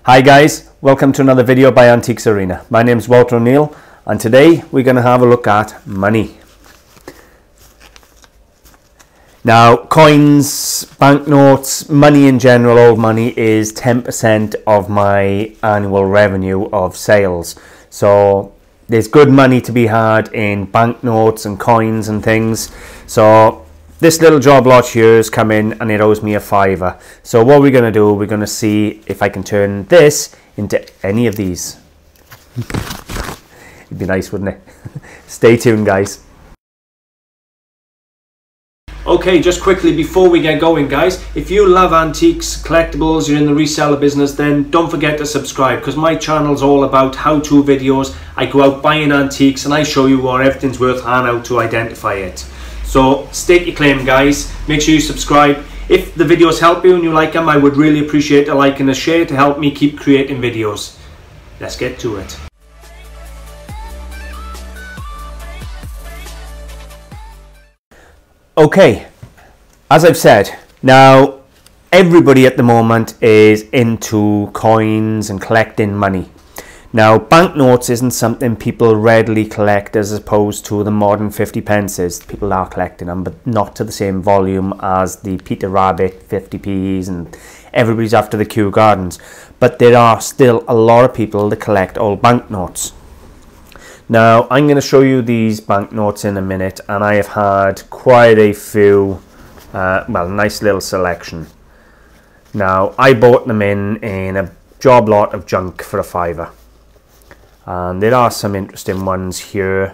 Hi guys, welcome to another video by AntiquesArena. My name is Walter O'Neill and today we're going to have a look at money. Now coins, banknotes, money in general, old money is 10% of my annual revenue of sales. So there's good money to be had in banknotes and coins and things. So this little job lot here has come in and it owes me a £5. So what we're going to do, we're going to see if I can turn this into any of these. It'd be nice, wouldn't it? Stay tuned, guys. Okay, just quickly before we get going, guys, if you love antiques, collectibles, you're in the reseller business, then don't forget to subscribe, because my channel's all about how-to videos. I go out buying antiques and I show you what everything's worth and how to identify it. So stake your claim, guys. Make sure you subscribe. If the videos help you and you like them, I would really appreciate a like and a share to help me keep creating videos. Let's get to it. Okay, as I've said, now everybody at the moment is into coins and collecting money. Now banknotes isn't something people readily collect as opposed to the modern 50 pences. People are collecting them, but not to the same volume as the Peter Rabbit 50p's, and everybody's after the Kew Gardens. But there are still a lot of people that collect old banknotes. Now I'm going to show you these banknotes in a minute, and I have had quite a few, well, nice little selection. Now I bought them in a job lot of junk for a £5. And there are some interesting ones here.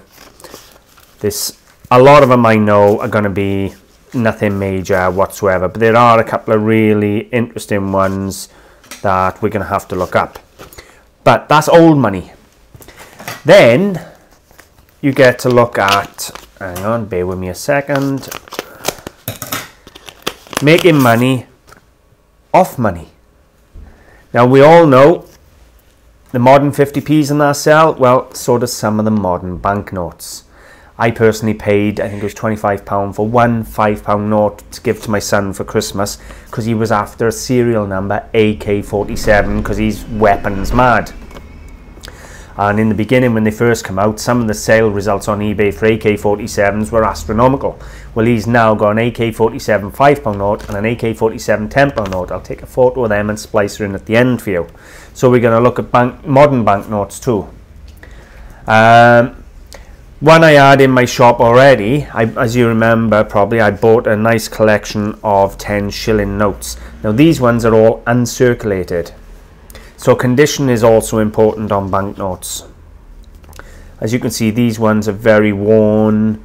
A lot of them I know are going to be nothing major whatsoever, but there are a couple of really interesting ones that we're going to have to look up. But that's old money. Then you get to look at, hang on, bear with me a second, making money off money. Now we all know the modern 50p's in that sell, well, so does some of the modern banknotes. I personally paid, I think it was £25 for one £5 note to give to my son for Christmas, because he was after a serial number AK-47, because he's weapons mad. And in the beginning, when they first come out, some of the sale results on eBay for AK-47s were astronomical. Well, he's now got an AK-47 £5 note and an AK-47 £10 note. I'll take a photo of them and splice her in at the end for you. So we're going to look at modern banknotes too. One I had in my shop already, as you remember probably, I bought a nice collection of 10 shilling notes. Now these ones are all uncirculated. So condition is also important on banknotes. As you can see, these ones are very worn.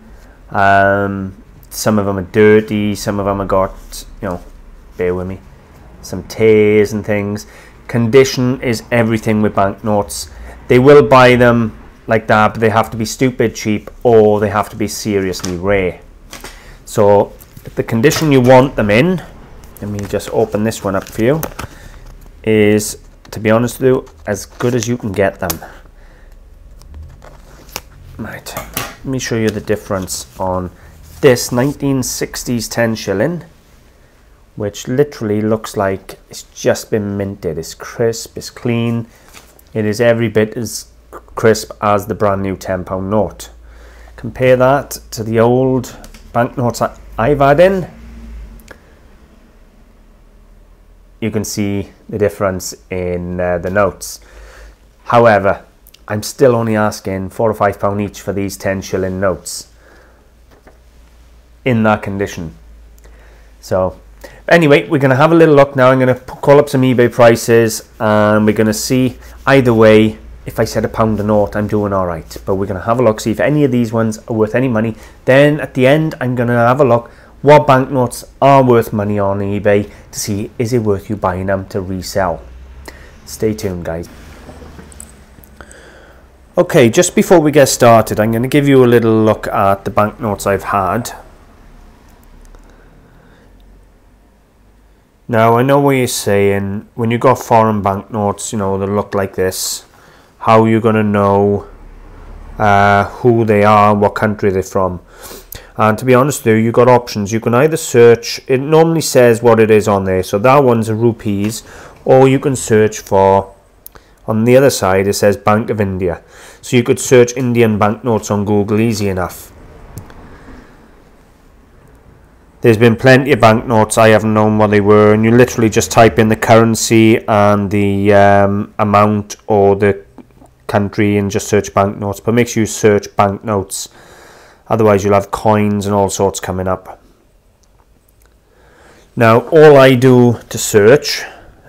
Some of them are dirty, some of them have got, you know, bear with me, some tears and things. Condition is everything with banknotes. They will buy them like that, but they have to be stupid cheap or they have to be seriously rare. So the condition you want them in, let me just open this one up for you, is, to be honest with you, as good as you can get them. Right, let me show you the difference on this 1960s 10 shilling, which literally looks like it's just been minted. It's crisp, it's clean, it is every bit as crisp as the brand new £10 note. Compare that to the old banknotes I've had in. You can see the difference in the notes. However, I'm still only asking £4 or £5 each for these 10 shilling notes in that condition. So anyway, we're going to have a little look now. I'm going to call up some eBay prices and we're going to see, either way, if I said £1 a note, I'm doing all right. But we're going to have a look, see if any of these ones are worth any money. Then at the end, I'm going to have a look what banknotes are worth money on eBay to see, is it worth you buying them to resell. Stay tuned, guys. Okay, just before we get started, I'm going to give you a little look at the banknotes I've had. Now I know what you're saying, when you got foreign banknotes, you know, that look like this, how are you going to know who they are, what country they're from? And to be honest with you, you've got options. You can either search, it normally says what it is on there, so that one's a rupees, or you can search for, on the other side it says Bank of India, so you could search Indian banknotes on Google easy enough. There's been plenty of banknotes I haven't known what they were, and you literally just type in the currency and the amount or the country and just search banknotes, but make sure you search banknotes, otherwise you'll have coins and all sorts coming up. Now all I do to search,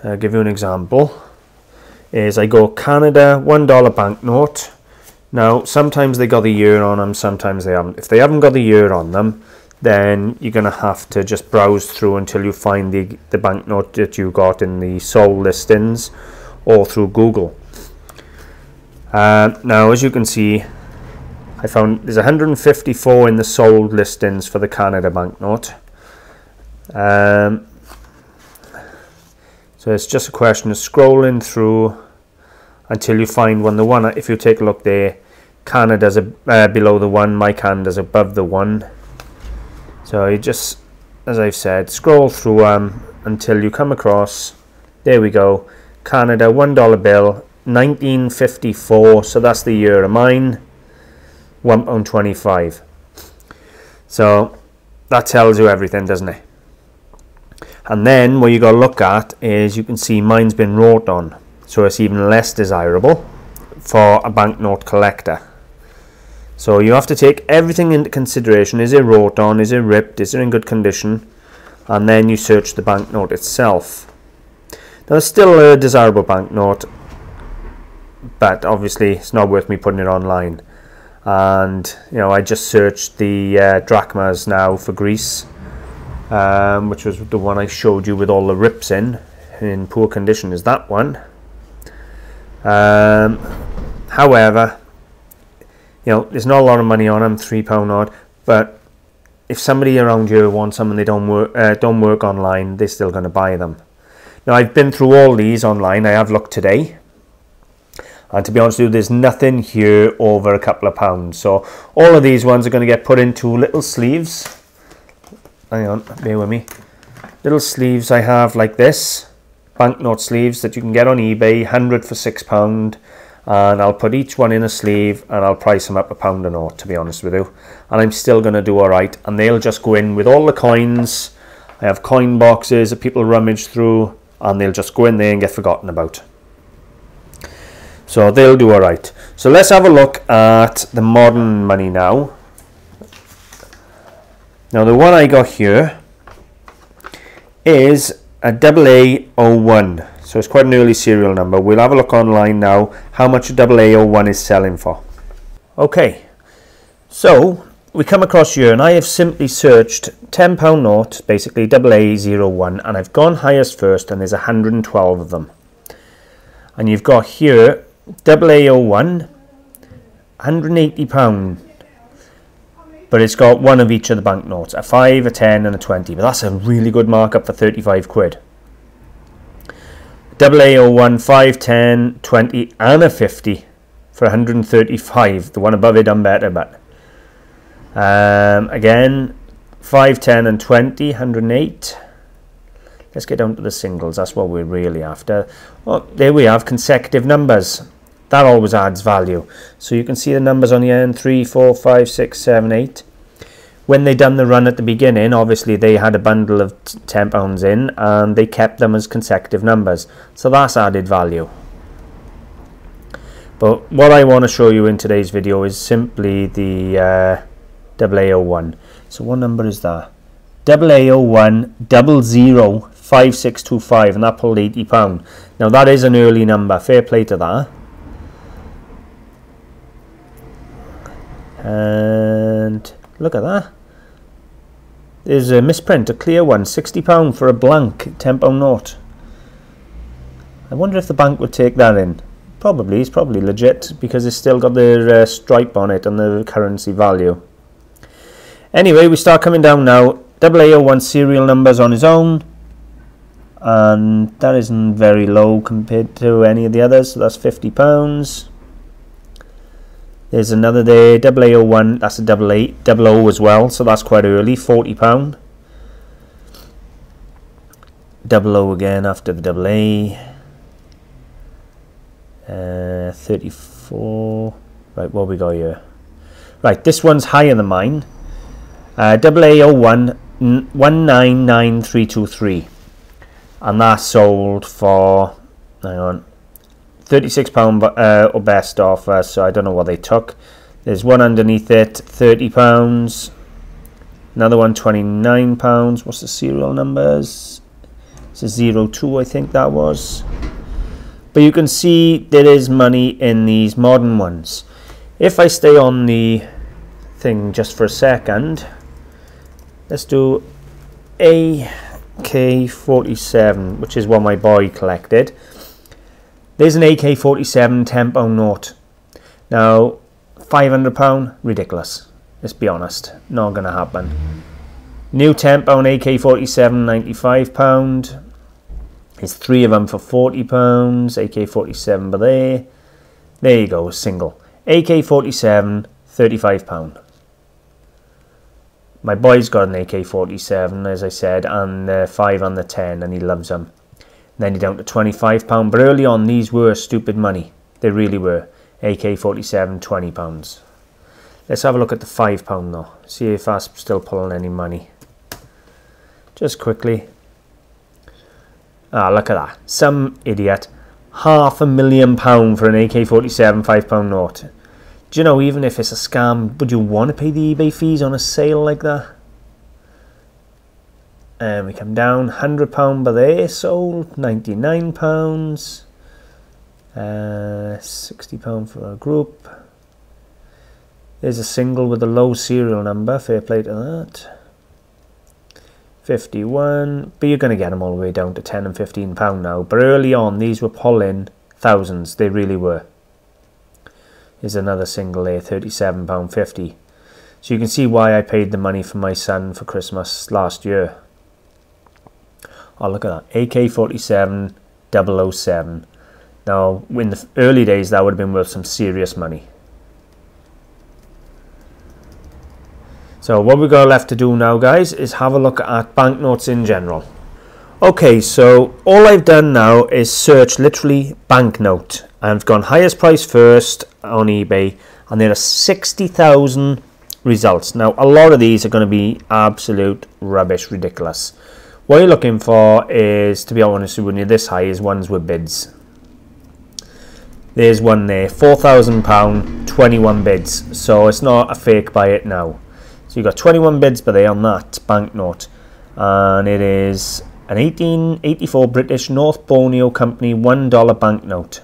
I'll give you an example, is I go Canada $1 banknote. Now sometimes they got the year on them, sometimes they haven't. If they haven't got the year on them, then you're going to have to just browse through until you find the banknote that you got in the sold listings or through Google. Now as you can see, I found there's 154 in the sold listings for the Canada banknote. So it's just a question of scrolling through until you find one. The one, if you take a look there, Canada's below the 1, my Canada's above the 1. So you just, as I've said, scroll through until you come across, there we go, Canada $1 bill, 1954, so that's the year of mine, £1.25. So that tells you everything, doesn't it? And then what you got to look at is, you can see mine's been wrote on, so it's even less desirable for a banknote collector. So you have to take everything into consideration. Is it wrote on? Is it ripped? Is it in good condition? And then you search the banknote itself. Now it's still a desirable banknote, but obviously it's not worth me putting it online. And you know, I just searched the drachmas now for Greece, which was the one I showed you with all the rips in poor condition, is that one. However, you know, there's not a lot of money on them, £3 odd, but if somebody around here wants them and they don't work online, they're still going to buy them. Now I've been through all these online, I have looked today, and to be honest with you, there's nothing here over a couple of pounds. So all of these ones are going to get put into little sleeves. Hang on, bear with me. Little sleeves I have like this, banknote sleeves that you can get on eBay, 100 for £6. And I'll put each one in a sleeve and I'll price them up £1 a note, to be honest with you, and I'm still going to do alright, and they'll just go in with all the coins. I have coin boxes that people rummage through, and they'll just go in there and get forgotten about, so they'll do alright. So let's have a look at the modern money now. Now the one I got here is a AA01. So it's quite an early serial number. We'll have a look online now how much a AA01 is selling for. Okay, so we come across here, and I have simply searched £10 note, basically AA01, and I've gone highest first, and there's 112 of them. And you've got here AA01, £180, but it's got one of each of the banknotes, a 5, a 10 and a 20, but that's a really good markup for 35 quid. AA01, 5, 10, 20 and a 50 for 135. The one above it done better, but again 5, 10 and 20, 108. Let's get down to the singles, that's what we're really after. Oh, there we have consecutive numbers. That always adds value. So you can see the numbers on the end, 3, 4, 5, 6, 7, 8. When they done the run at the beginning, obviously they had a bundle of £10 in, and they kept them as consecutive numbers, so that's added value. But what I want to show you in today's video is simply the AA01. So what number is that? AA01 005625, and that pulled £80. Now that is an early number, fair play to that. And look at that. There's a misprint, a clear one, £60 for a blank £10 note. I wonder if the bank would take that in. Probably, it's probably legit, because it's still got the stripe on it and the currency value. Anyway, we start coming down now. AA01 serial numbers on his own, and that isn't very low compared to any of the others, so that's £50. There's another there, AA01, that's a AA00 as well, so that's quite early, £40. double O again after the double A. 34. Right, what we got here? Right, this one's higher than mine. Double A01 199323, and that sold for, hang on, £36 or best offer. So I don't know what they took. There's one underneath it, £30. Another one, £29. What's the serial numbers? It's a 02, I think that was. But you can see there is money in these modern ones. If I stay on the thing just for a second, let's do AK-47, which is what my boy collected. There's an AK-47 £10 note. Now, £500, ridiculous. Let's be honest, not going to happen. New £10 AK-47, £95. There's 3 of them for £40. AK-47 by there. There you go, single. AK-47, £35. My boy's got an AK-47, as I said, and the 5 and the 10, and he loves them. Then you're down to £25. But early on, these were stupid money. They really were. AK-47, £20. Let's have a look at the £5 though. See if that's still pulling any money. Just quickly. Ah, look at that. Some idiot. £500,000 for an AK-47 £5 note. Do you know, even if it's a scam, would you want to pay the eBay fees on a sale like that? And we come down, £100 by there, sold, £99. £60 for a group. There's a single with a low serial number, fair play to that. 51, but you're going to get them all the way down to £10 and £15 now. But early on, these were pulling thousands, they really were. Here's another single there, £37.50. So you can see why I paid the money for my son for Christmas last year. Oh, look at that, AK-47 007. Now, in the early days, that would have been worth some serious money. So what we've got left to do now, guys, is have a look at banknotes in general. Okay, so all I've done now is search literally banknote. I've gone highest price first on eBay, and there are 60,000 results. Now, a lot of these are going to be absolute rubbish, ridiculous. What you're looking for is, to be honest, when you're this high, is ones with bids. There's one there, £4,000, 21 bids. So it's not a fake buy it now. So you've got 21 bids per day on that banknote, and it is an 1884 British North Borneo Company $1 banknote.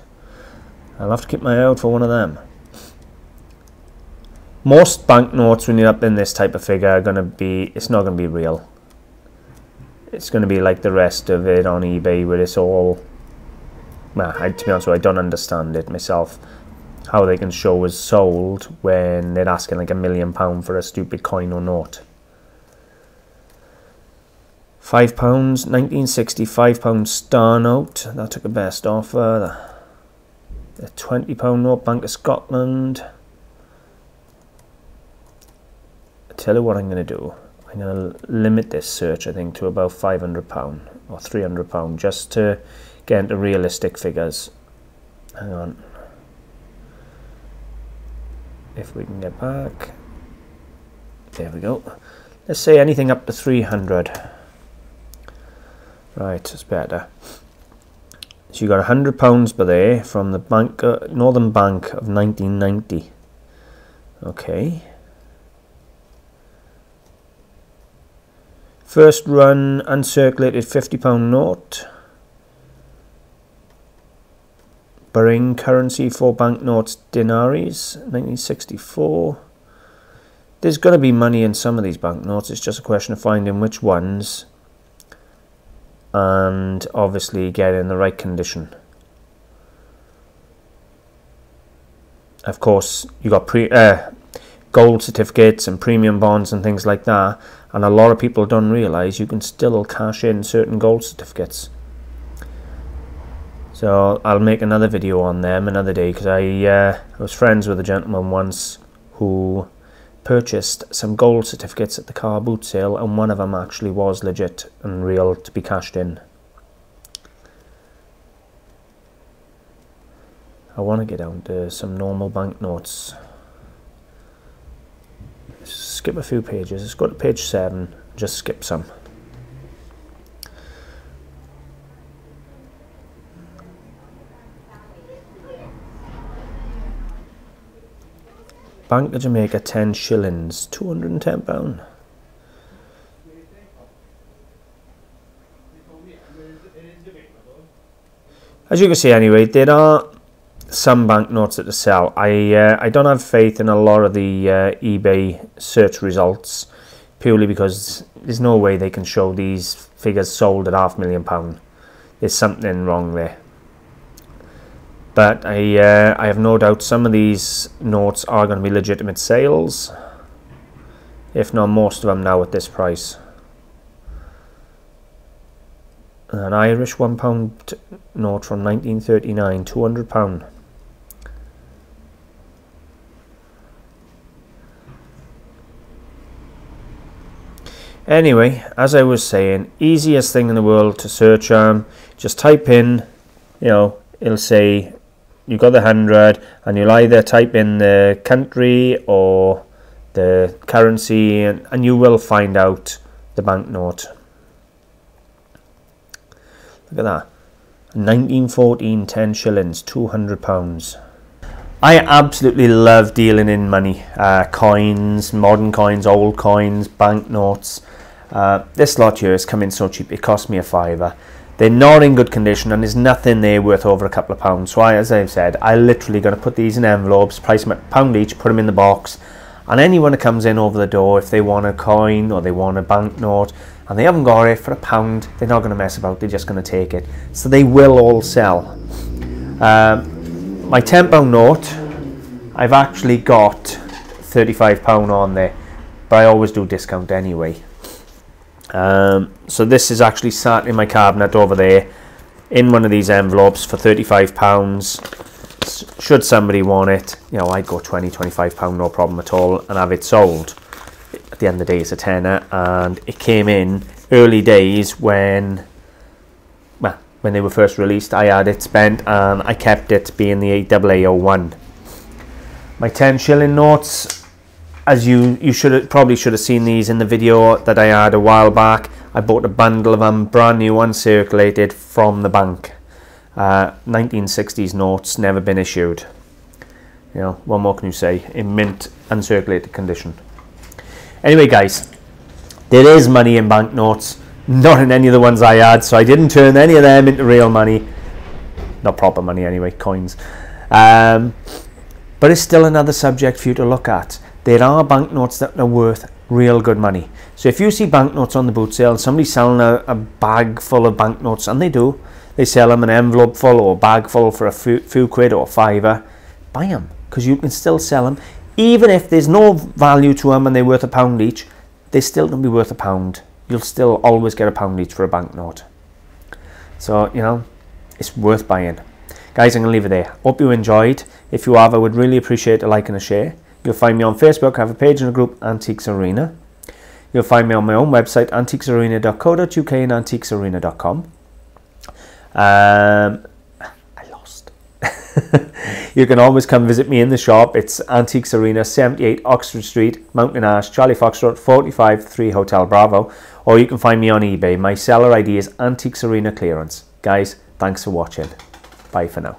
I'll have to keep my eye out for one of them. Most banknotes, when you're up in this type of figure, are going to be, it's not going to be real. It's going to be like the rest of it on eBay, where it's all, well, to be honest with you, I don't understand it myself. How they can show as sold when they're asking like £1 million for a stupid coin or note. £5, 1960 £5 star note. That took a best offer. The £20 note, Bank of Scotland. I tell you what I'm going to do. I'm going to limit this search, I think, to about £500 or £300, just to get into realistic figures. Hang on. If we can get back, there we go. Let's say anything up to 300. Right, it's better. So you got £100 by there from the bank, Northern Bank of 1990. Okay. First run uncirculated £50 note. Bahrain currency for banknotes dinaries, 1964. There's going to be money in some of these banknotes. It's just a question of finding which ones, and obviously getting the right condition. Of course, you got gold certificates and premium bonds and things like that, and a lot of people don't realize you can still cash in certain gold certificates. So I'll make another video on them another day, because I was friends with a gentleman once who purchased some gold certificates at the car boot sale, and one of them actually was legit and real to be cashed in. I want to get down to some normal banknotes. Skip a few pages. Let's go to page 7. Just skip some. Bank of Jamaica 10 shillings, £210. As you can see anyway, there are some banknotes that to sell. I don't have faith in a lot of the eBay search results, purely because there's no way they can show these figures sold at £500,000. There's something wrong there. But I have no doubt some of these notes are going to be legitimate sales, if not most of them now at this price. An Irish £1 note from 1939, £200. Anyway, as I was saying, easiest thing in the world to search on. Just type in, you know, it'll say you got the 100, and you'll either type in the country or the currency, and you will find out the banknote. Look at that. 1914, 10 shillings, £200. I absolutely love dealing in money. Coins, modern coins, old coins, banknotes. This lot here has come in so cheap, it cost me a £5. They're not in good condition, and there's nothing there worth over a couple of pounds. So as I've said, I literally going to put these in envelopes, price them at £1 each, put them in the box, and anyone that comes in over the door, if they want a coin or they want a banknote and they haven't got it for £1, they're not going to mess about, they're just going to take it. So they will all sell. My £10 note, I've actually got £35 on there, but I always do discount anyway. So this is actually sat in my cabinet over there in one of these envelopes for £35. Should somebody want it, you know, I'd go £20-25, no problem at all, and have it sold. At the end of the day, it's a tenner, and it came in early days when, well, when they were first released. I had it spent and I kept it being the AA01. My 10 shilling notes, as you probably should have seen these in the video that I had a while back. I bought a bundle of them, brand new, uncirculated, from the bank. 1960s notes, never been issued. You know, what more can you say? In mint, uncirculated condition. Anyway, guys, there is money in banknotes, not in any of the ones I had, so I didn't turn any of them into real money. Not proper money anyway, coins. But it's still another subject for you to look at. There are banknotes that are worth real good money. So if you see banknotes on the boot sale, somebody's selling a bag full of banknotes, and they do, they sell them an envelope full or a bag full for a few quid or £5, buy them, because you can still sell them. Even if there's no value to them and they're worth £1 each, they're still going to be worth £1. You'll still always get £1 each for a banknote. So, you know, it's worth buying. Guys, I'm going to leave it there. Hope you enjoyed. If you have, I would really appreciate a like and a share. You'll find me on Facebook. I have a page and a group, Antiques Arena. You'll find me on my own website, AntiquesArena.co.uk and AntiquesArena.com. I lost. You can always come visit me in the shop. It's Antiques Arena, 78 Oxford Street, Mountain Ash, Charlie Foxtrot, 45 3 Hotel Bravo. Or you can find me on eBay. My seller ID is Antiques Arena Clearance. Guys, thanks for watching. Bye for now.